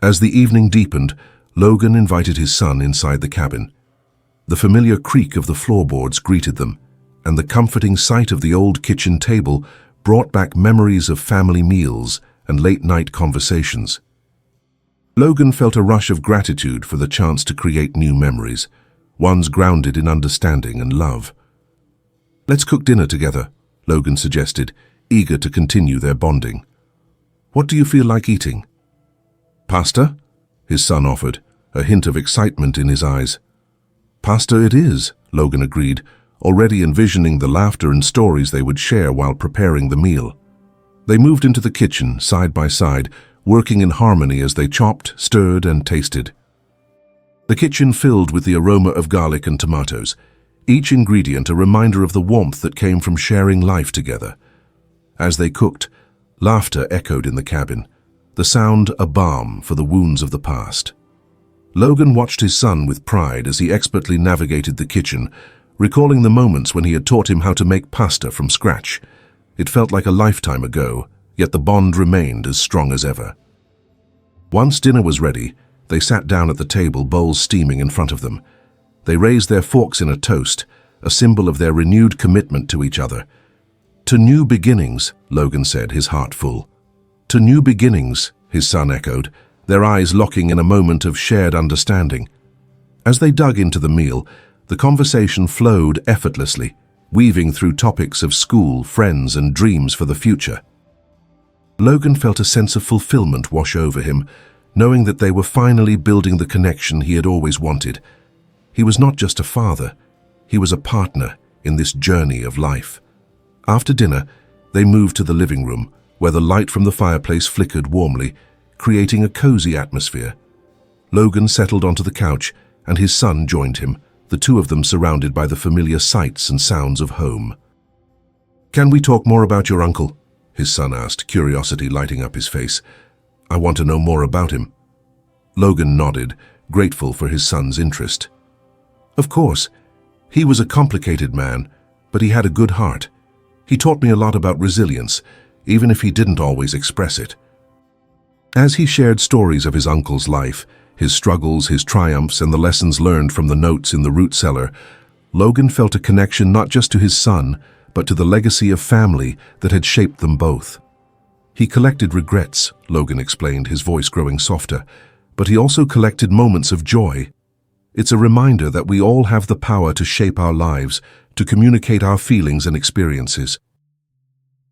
As the evening deepened, Logan invited his son inside the cabin. The familiar creak of the floorboards greeted them, and the comforting sight of the old kitchen table brought back memories of family meals and late-night conversations. Logan felt a rush of gratitude for the chance to create new memories, ones grounded in understanding and love. "Let's cook dinner together," Logan suggested, eager to continue their bonding. "What do you feel like eating?" "Pasta?" his son offered, a hint of excitement in his eyes. "Pasta it is," Logan agreed, already envisioning the laughter and stories they would share while preparing the meal. They moved into the kitchen, side by side, working in harmony as they chopped, stirred, and tasted. The kitchen filled with the aroma of garlic and tomatoes, each ingredient a reminder of the warmth that came from sharing life together. As they cooked, laughter echoed in the cabin, the sound a balm for the wounds of the past. Logan watched his son with pride as he expertly navigated the kitchen, recalling the moments when he had taught him how to make pasta from scratch. It felt like a lifetime ago, yet the bond remained as strong as ever. Once dinner was ready, they sat down at the table, bowls steaming in front of them. They raised their forks in a toast, a symbol of their renewed commitment to each other. "To new beginnings," Logan said, his heart full. "To new beginnings," his son echoed, their eyes locking in a moment of shared understanding. As they dug into the meal, the conversation flowed effortlessly, weaving through topics of school, friends, and dreams for the future. Logan felt a sense of fulfillment wash over him, knowing that they were finally building the connection he had always wanted. He was not just a father, he was a partner in this journey of life. After dinner, they moved to the living room, where the light from the fireplace flickered warmly, creating a cozy atmosphere. Logan settled onto the couch, and his son joined him, the two of them surrounded by the familiar sights and sounds of home. "Can we talk more about your uncle?" his son asked, curiosity lighting up his face. "I want to know more about him." Logan nodded, grateful for his son's interest. "Of course. He was a complicated man, but he had a good heart. He taught me a lot about resilience, even if he didn't always express it." As he shared stories of his uncle's life, his struggles, his triumphs, and the lessons learned from the notes in the root cellar, Logan felt a connection not just to his son, but to the legacy of family that had shaped them both. He collected regrets, Logan explained, his voice growing softer, but he also collected moments of joy. It's a reminder that we all have the power to shape our lives, to communicate our feelings and experiences.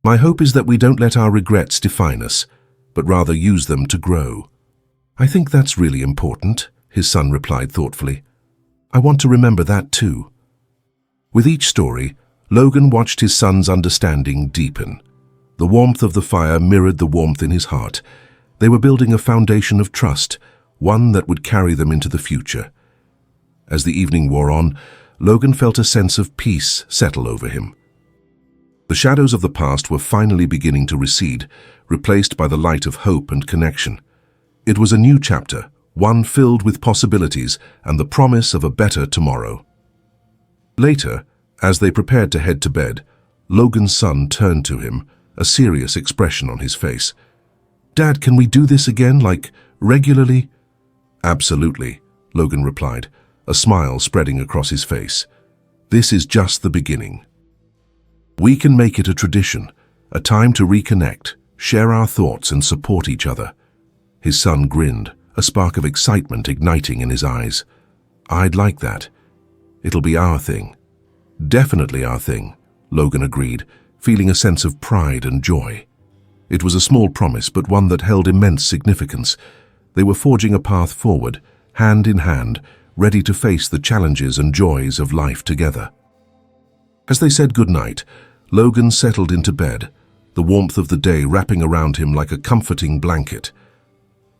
"My hope is that we don't let our regrets define us, but rather use them to grow." "I think that's really important," his son replied thoughtfully. "I want to remember that too." With each story, Logan watched his son's understanding deepen. The warmth of the fire mirrored the warmth in his heart. They were building a foundation of trust, one that would carry them into the future. As the evening wore on, Logan felt a sense of peace settle over him. The shadows of the past were finally beginning to recede, replaced by the light of hope and connection. It was a new chapter, one filled with possibilities and the promise of a better tomorrow. Later, as they prepared to head to bed, Logan's son turned to him, a serious expression on his face. "Dad, can we do this again, like regularly?" "Absolutely," Logan replied, a smile spreading across his face. "This is just the beginning. We can make it a tradition, a time to reconnect, share our thoughts and support each other." His son grinned, a spark of excitement igniting in his eyes. "I'd like that. It'll be our thing." "Definitely our thing," Logan agreed, feeling a sense of pride and joy. It was a small promise, but one that held immense significance. They were forging a path forward, hand in hand, ready to face the challenges and joys of life together. As they said goodnight, Logan settled into bed, the warmth of the day wrapping around him like a comforting blanket.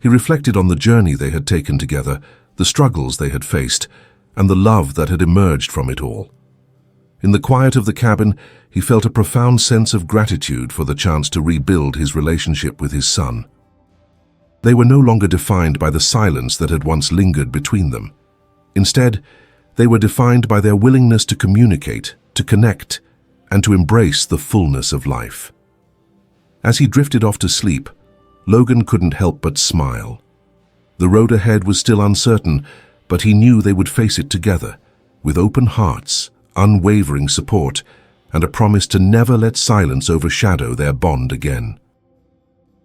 He reflected on the journey they had taken together, the struggles they had faced, and the love that had emerged from it all. In the quiet of the cabin, he felt a profound sense of gratitude for the chance to rebuild his relationship with his son. They were no longer defined by the silence that had once lingered between them. Instead, they were defined by their willingness to communicate, to connect, and to embrace the fullness of life. As he drifted off to sleep, Logan couldn't help but smile. The road ahead was still uncertain, but he knew they would face it together, with open hearts, unwavering support, and a promise to never let silence overshadow their bond again.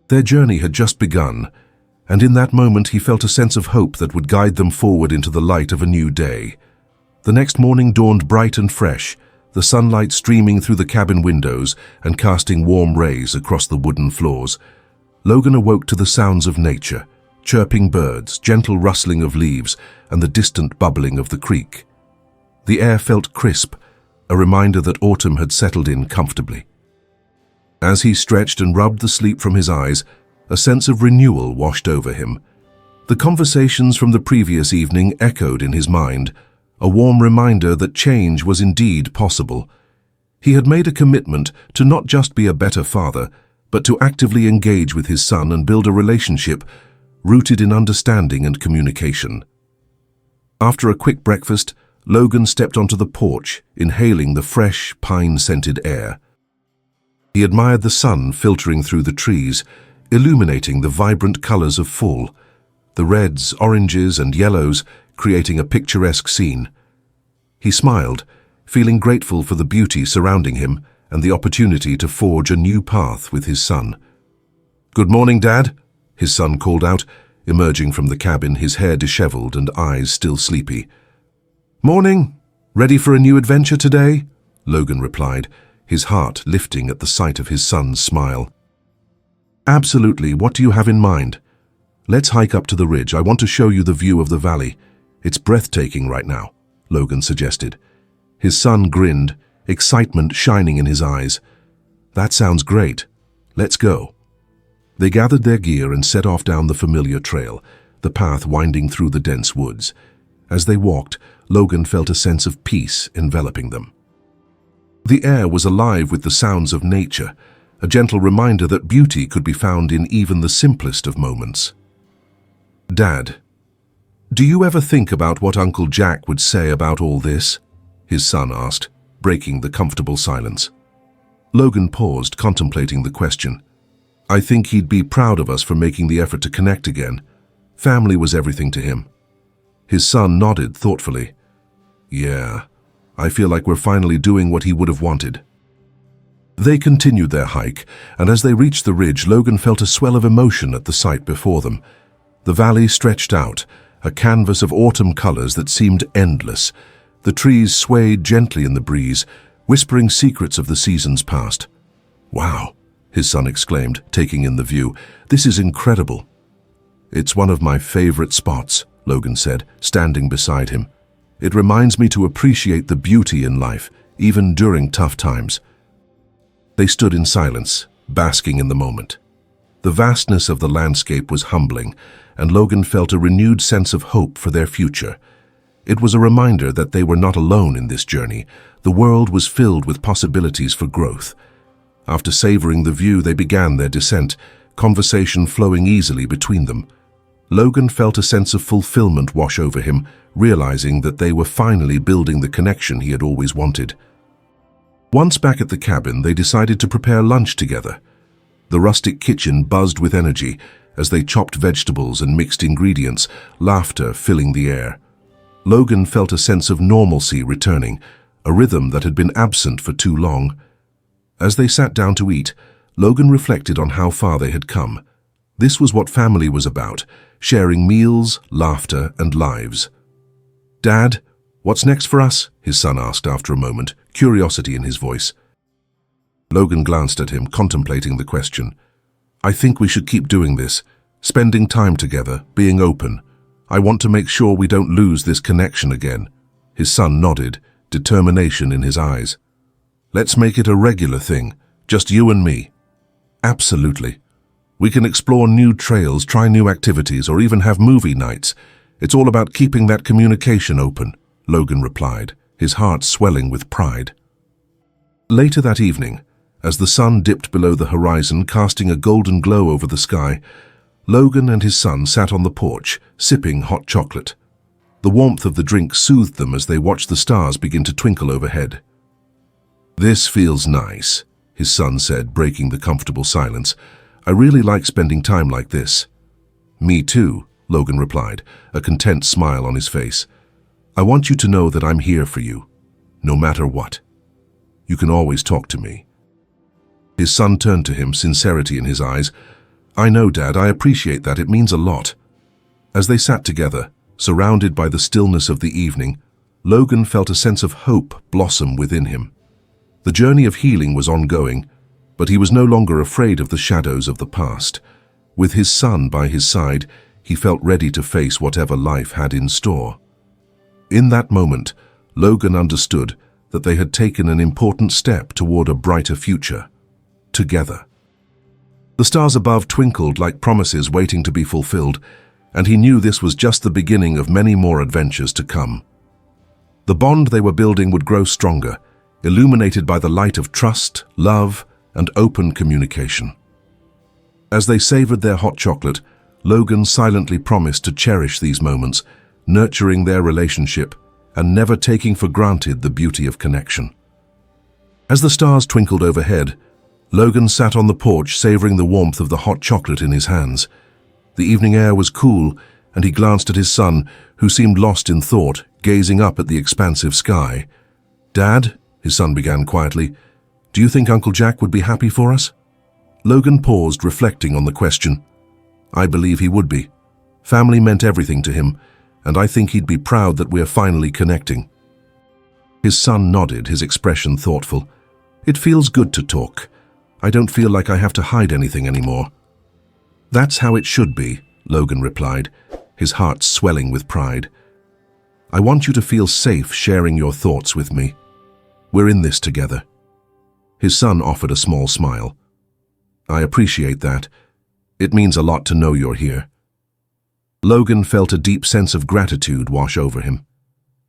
Their journey had just begun, and in that moment he felt a sense of hope that would guide them forward into the light of a new day. The next morning dawned bright and fresh, the sunlight streaming through the cabin windows and casting warm rays across the wooden floors. Logan awoke to the sounds of nature, chirping birds, gentle rustling of leaves, and the distant bubbling of the creek. The air felt crisp, a reminder that autumn had settled in comfortably. As he stretched and rubbed the sleep from his eyes, a sense of renewal washed over him. The conversations from the previous evening echoed in his mind, a warm reminder that change was indeed possible. He had made a commitment to not just be a better father, but to actively engage with his son and build a relationship rooted in understanding and communication. After a quick breakfast, Logan stepped onto the porch, inhaling the fresh, pine-scented air. He admired the sun filtering through the trees, illuminating the vibrant colors of fall, the reds, oranges, and yellows creating a picturesque scene. He smiled, feeling grateful for the beauty surrounding him and the opportunity to forge a new path with his son. "Good morning, Dad," his son called out, emerging from the cabin, his hair disheveled and eyes still sleepy. "Morning. Ready for a new adventure today?" Logan replied, his heart lifting at the sight of his son's smile. "Absolutely. What do you have in mind?" "Let's hike up to the ridge. I want to show you the view of the valley. It's breathtaking right now," Logan suggested. His son grinned, excitement shining in his eyes. "That sounds great. Let's go." They gathered their gear and set off down the familiar trail, the path winding through the dense woods. As they walked, Logan felt a sense of peace enveloping them. The air was alive with the sounds of nature, a gentle reminder that beauty could be found in even the simplest of moments. "Dad, do you ever think about what Uncle Jack would say about all this?" his son asked, breaking the comfortable silence. Logan paused, contemplating the question. "I think he'd be proud of us for making the effort to connect again. Family was everything to him." His son nodded thoughtfully. "Yeah, I feel like we're finally doing what he would have wanted." They continued their hike, and as they reached the ridge, Logan felt a swell of emotion at the sight before them. The valley stretched out, a canvas of autumn colors that seemed endless. The trees swayed gently in the breeze, whispering secrets of the seasons past. "Wow," his son exclaimed, taking in the view. "This is incredible." "It's one of my favorite spots," Logan said, standing beside him. "It reminds me to appreciate the beauty in life, even during tough times." They stood in silence, basking in the moment. The vastness of the landscape was humbling, and Logan felt a renewed sense of hope for their future. It was a reminder that they were not alone in this journey. The world was filled with possibilities for growth. After savoring the view, they began their descent, conversation flowing easily between them. Logan felt a sense of fulfillment wash over him, realizing that they were finally building the connection he had always wanted. Once back at the cabin, they decided to prepare lunch together. The rustic kitchen buzzed with energy as they chopped vegetables and mixed ingredients, laughter filling the air. Logan felt a sense of normalcy returning, a rhythm that had been absent for too long. As they sat down to eat, Logan reflected on how far they had come. This was what family was about, sharing meals, laughter, and lives. "Dad, what's next for us?" his son asked after a moment, curiosity in his voice. Logan glanced at him, contemplating the question. "I think we should keep doing this, spending time together, being open. I want to make sure we don't lose this connection again." His son nodded, determination in his eyes. "Let's make it a regular thing, just you and me." "Absolutely. We can explore new trails, try new activities, or even have movie nights. It's all about keeping that communication open," Logan replied, his heart swelling with pride. Later that evening, as the sun dipped below the horizon, casting a golden glow over the sky, Logan and his son sat on the porch, sipping hot chocolate. The warmth of the drink soothed them as they watched the stars begin to twinkle overhead. "This feels nice," his son said, breaking the comfortable silence. "I really like spending time like this." "Me too," Logan replied, a content smile on his face. "I want you to know that I'm here for you, no matter what. You can always talk to me." His son turned to him, sincerity in his eyes. "I know, Dad, I appreciate that. It means a lot." As they sat together, surrounded by the stillness of the evening, Logan felt a sense of hope blossom within him. The journey of healing was ongoing, but he was no longer afraid of the shadows of the past. With his son by his side, he felt ready to face whatever life had in store. In that moment, Logan understood that they had taken an important step toward a brighter future, together. The stars above twinkled like promises waiting to be fulfilled, and he knew this was just the beginning of many more adventures to come. The bond they were building would grow stronger, illuminated by the light of trust, love, and open communication. As they savored their hot chocolate, Logan silently promised to cherish these moments, nurturing their relationship and never taking for granted the beauty of connection. As the stars twinkled overhead, Logan sat on the porch, savoring the warmth of the hot chocolate in his hands. The evening air was cool, and he glanced at his son, who seemed lost in thought, gazing up at the expansive sky. "Dad," his son began quietly, "do you think Uncle Jack would be happy for us?" Logan paused, reflecting on the question. "I believe he would be. Family meant everything to him, and I think he'd be proud that we're finally connecting." His son nodded, his expression thoughtful. "It feels good to talk. I don't feel like I have to hide anything anymore." "That's how it should be," Logan replied, his heart swelling with pride. "I want you to feel safe sharing your thoughts with me. We're in this together." His son offered a small smile. I appreciate that. It means a lot to know you're here. Logan felt a deep sense of gratitude wash over him.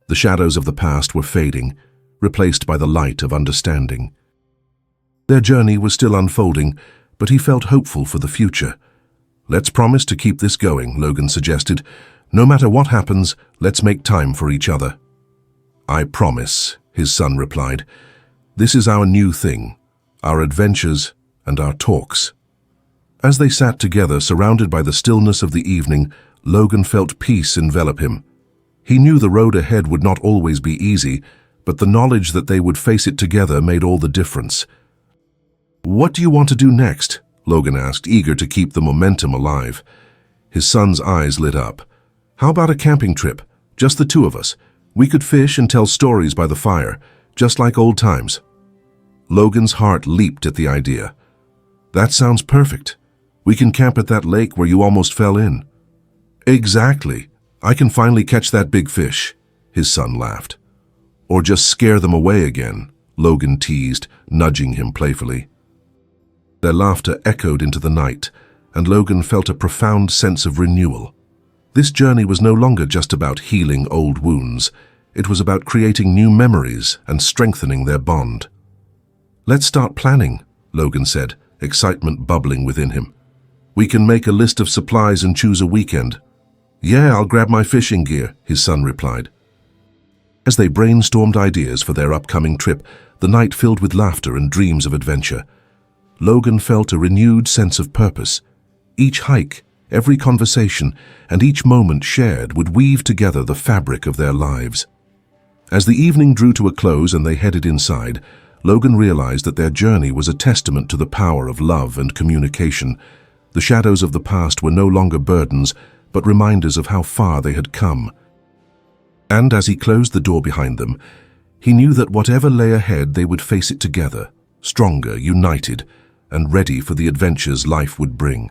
The shadows of the past were fading, replaced by the light of understanding. Their journey was still unfolding, but he felt hopeful for the future. Let's promise to keep this going, Logan suggested. No matter what happens, let's make time for each other. I promise, his son replied. This is our new thing, our adventures and our talks. As they sat together, surrounded by the stillness of the evening, Logan felt peace envelop him. He knew the road ahead would not always be easy, but the knowledge that they would face it together made all the difference. What do you want to do next? Logan asked, eager to keep the momentum alive. His son's eyes lit up. How about a camping trip? Just the two of us. We could fish and tell stories by the fire, just like old times. Logan's heart leaped at the idea. That sounds perfect. We can camp at that lake where you almost fell in. Exactly. I can finally catch that big fish, his son laughed. Or just scare them away again, Logan teased, nudging him playfully. Their laughter echoed into the night, and Logan felt a profound sense of renewal. This journey was no longer just about healing old wounds. It was about creating new memories and strengthening their bond. Let's start planning, Logan said, excitement bubbling within him. We can make a list of supplies and choose a weekend. Yeah, I'll grab my fishing gear, his son replied. As they brainstormed ideas for their upcoming trip, the night filled with laughter and dreams of adventure. Logan felt a renewed sense of purpose. Each hike, every conversation, and each moment shared would weave together the fabric of their lives. As the evening drew to a close and they headed inside, Logan realized that their journey was a testament to the power of love and communication. The shadows of the past were no longer burdens, but reminders of how far they had come. And as he closed the door behind them, he knew that whatever lay ahead, they would face it together, stronger, united, and ready for the adventures life would bring.